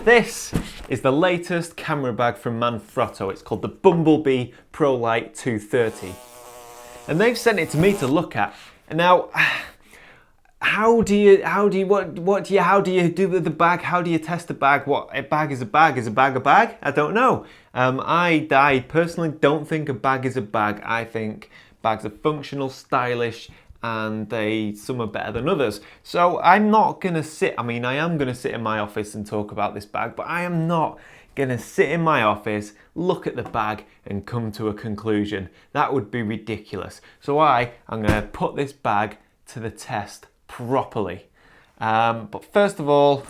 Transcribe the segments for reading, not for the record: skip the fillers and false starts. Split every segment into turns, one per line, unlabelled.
This is the latest camera bag from Manfrotto. It's called the Bumblebee Pro Light 230. And they've sent it to me to look at. And now, how do you do with the bag? How do you test the bag? What a bag is a bag? Is a bag a bag? I don't know. I personally don't think a bag is a bag. I think bags are functional, stylish, and some are better than others. So I'm not gonna sit, I am gonna sit in my office and talk about this bag, but I am not gonna sit in my office, look at the bag and come to a conclusion. That would be ridiculous. So I'm gonna put this bag to the test properly. But first of all,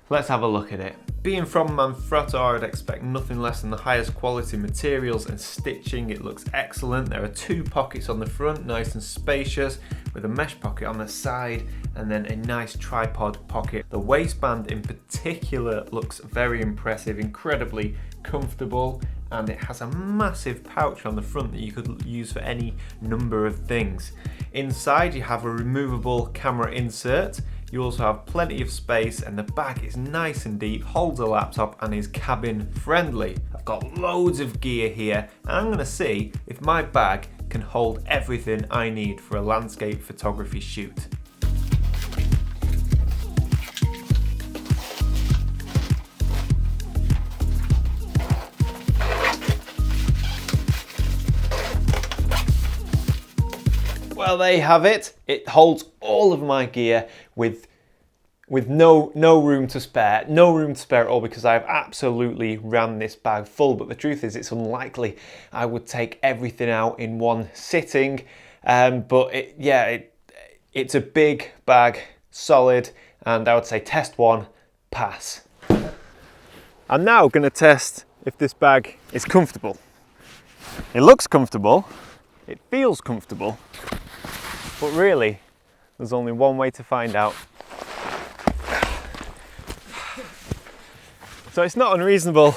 let's have a look at it. Being from Manfrotto, I would expect nothing less than the highest quality materials and stitching. It looks excellent. There are 2 pockets on the front, nice and spacious, with a mesh pocket on the side and then a nice tripod pocket. The waistband in particular looks very impressive, incredibly comfortable, and it has a massive pouch on the front that you could use for any number of things. Inside you have a removable camera insert. You also have plenty of space, and the bag is nice and deep, holds a laptop and is cabin friendly. I've got loads of gear here, and I'm gonna see if my bag can hold everything I need for a landscape photography shoot. Well, there you have it. It holds all of my gear with no room to spare. No room to spare at all, because I've absolutely ran this bag full. But the truth is, it's unlikely I would take everything out in one sitting. But it's a big bag, solid, and I would say test 1, pass. I'm now going to test if this bag is comfortable. It looks comfortable. It feels comfortable. But really, there's only one way to find out. So it's not unreasonable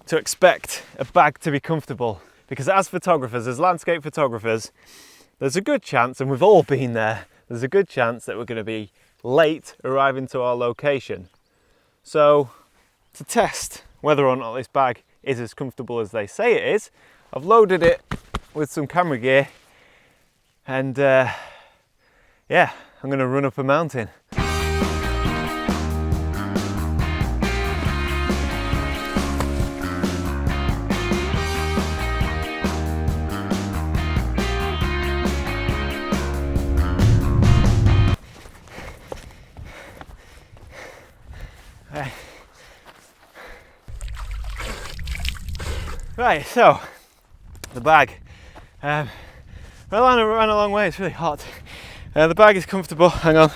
to expect a bag to be comfortable, because as photographers, as landscape photographers, there's a good chance, and we've all been there, there's a good chance that we're going to be late arriving to our location. So to test whether or not this bag is as comfortable as they say it is, I've loaded it with some camera gear. And yeah, I'm gonna run up a mountain. Right, so the bag. Well, I ran a long way, it's really hot. The bag is comfortable. Hang on,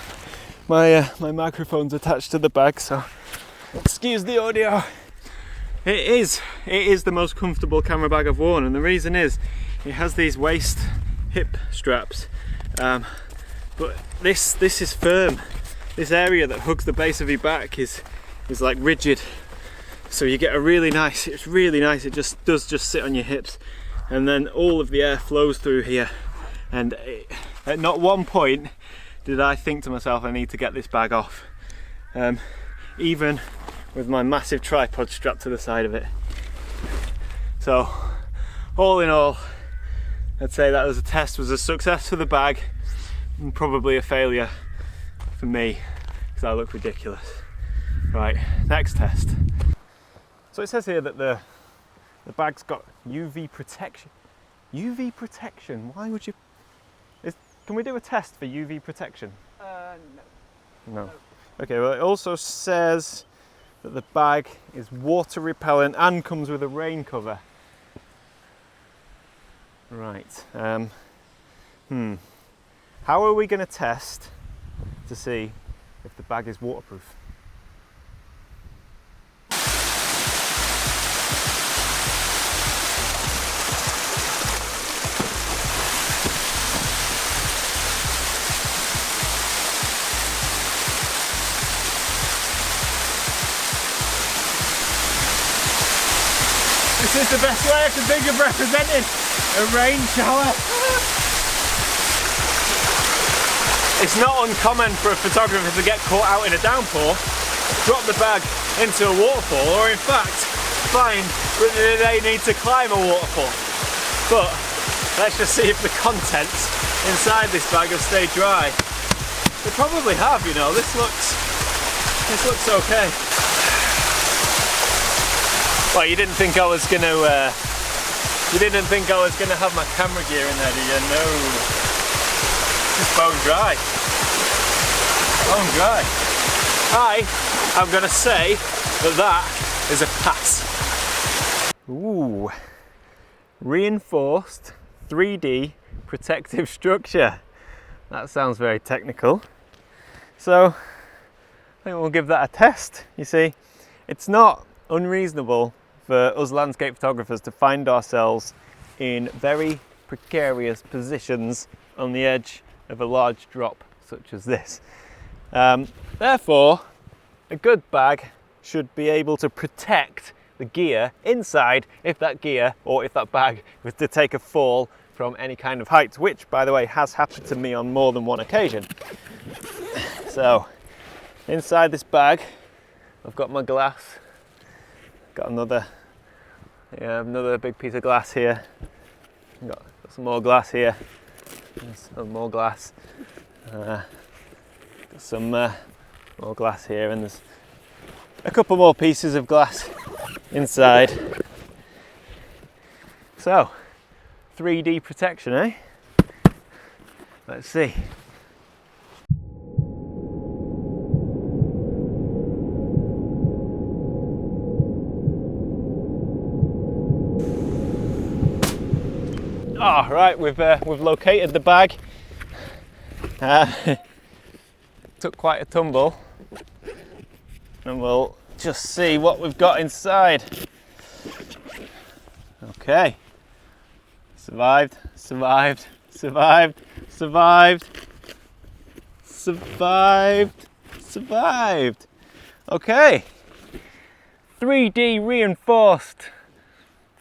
my microphone's attached to the bag, so excuse the audio. It is the most comfortable camera bag I've worn, and the reason is it has these waist hip straps, but this is firm. This area that hugs the base of your back is like rigid, so you get a really nice, it's really nice, it does sit on your hips, and then all of the air flows through here. And at not one point did I think to myself, I need to get this bag off, even with my massive tripod strapped to the side of it. So all in all, I'd say that as a test was a success for the bag, and probably a failure for me, because I look ridiculous. Right, next test. So it says here that the bag's got UV protection. UV protection, why would you? Can we do a test for UV protection? No. Okay, well, it also says that the bag is water repellent and comes with a rain cover. Right. How are we going to test to see if the bag is waterproof? This is the best way I can think of representing a rain shower. It's not uncommon for a photographer to get caught out in a downpour, drop the bag into a waterfall, or in fact find that they need to climb a waterfall. But let's just see if the contents inside this bag have stayed dry. They probably have, you know. This looks okay. Well, you didn't think I was gonna have my camera gear in there, do you? No. It's bone dry. Bone dry. I'm gonna say that is a pass. Ooh. Reinforced 3D protective structure. That sounds very technical. So I think we'll give that a test. You see, it's not unreasonable for us landscape photographers to find ourselves in very precarious positions on the edge of a large drop such as this. Therefore, a good bag should be able to protect the gear inside if that gear or if that bag was to take a fall from any kind of height, which, by the way, has happened to me on more than one occasion. So, inside this bag, I've got my glass. Got another big piece of glass here. Got some more glass here. Some more glass. Got some more glass here, and there's a couple more pieces of glass inside. So, 3D protection, eh? Let's see. Oh, right, we've located the bag. Took quite a tumble, and we'll just see what we've got inside. Okay. Survived, survived, survived, survived, survived, survived. Okay. 3D reinforced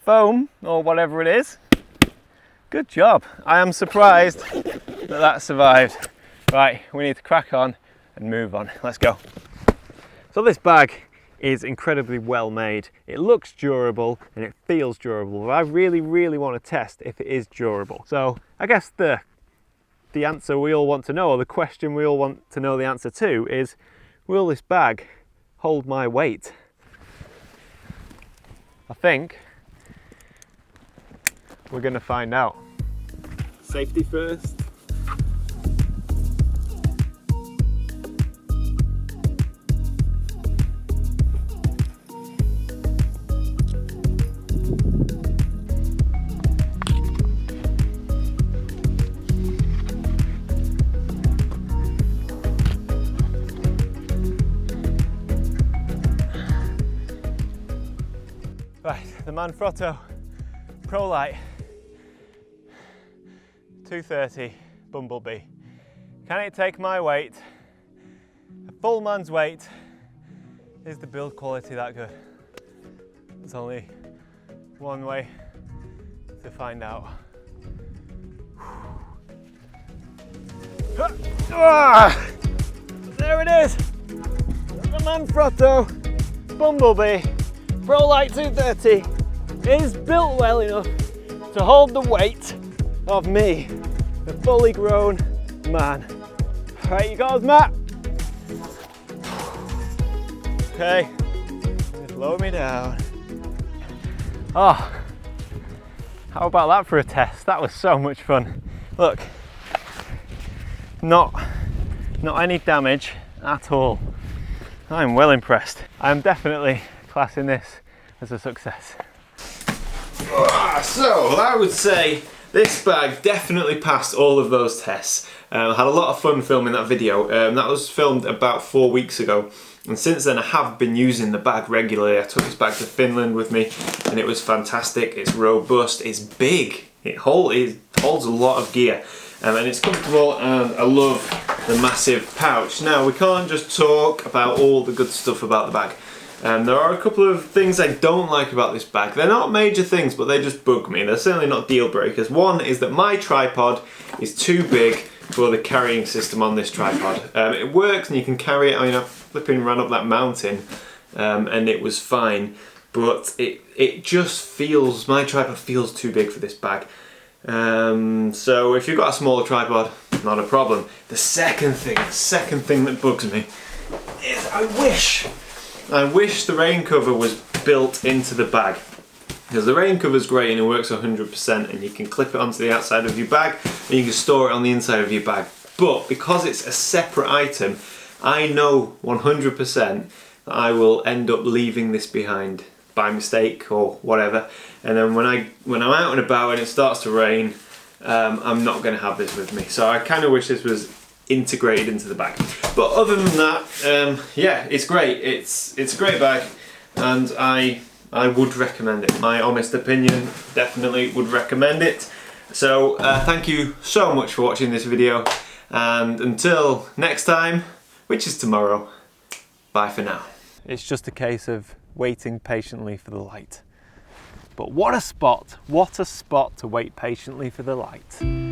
foam, or whatever it is. Good job. I am surprised that survived. Right, we need to crack on and move on. Let's go. So this bag is incredibly well made. It looks durable and it feels durable, but I really want to test if it is durable. So I guess the answer we all want to know, or the question we all want to know the answer to, is will this bag hold my weight? I think we're going to find out. Safety first. Right, the Manfrotto ProLite 230 Bumblebee. Can it take my weight? A full man's weight. Is the build quality that good? There's only one way to find out. There it is! The Manfrotto Bumblebee ProLite 230 is built well enough to hold the weight of me, a fully grown man. Right, you goes, Matt. Okay, just lower me down. Oh, how about that for a test? That was so much fun. Look, not any damage at all. I'm well impressed. I'm definitely classing this as a success. So I would say this bag definitely passed all of those tests. I had a lot of fun filming that video. That was filmed about 4 weeks ago, and since then I have been using the bag regularly. I took this bag to Finland with me and it was fantastic. It's robust, it's big, it holds a lot of gear, and it's comfortable, and I love the massive pouch. Now, we can't just talk about all the good stuff about the bag. There are a couple of things I don't like about this bag. They're not major things, but they just bug me. They're certainly not deal breakers. One is that my tripod is too big for the carrying system on this tripod. It works and you can carry it. I mean, flipping ran up that mountain and it was fine, but it just feels, my tripod feels too big for this bag. So if you've got a smaller tripod, not a problem. The second thing that bugs me is I wish the rain cover was built into the bag. Because the rain cover is great and it works 100%, and you can clip it onto the outside of your bag and you can store it on the inside of your bag. But because it's a separate item, I know 100% that I will end up leaving this behind by mistake or whatever. And then when I'm out and about and it starts to rain, I'm not going to have this with me. So I kind of wish this was integrated into the bag. But other than that, yeah, it's great. It's a great bag, and I would recommend it. My honest opinion, definitely would recommend it. So thank you so much for watching this video, and until next time, which is tomorrow, bye for now. It's just a case of waiting patiently for the light. But what a spot to wait patiently for the light.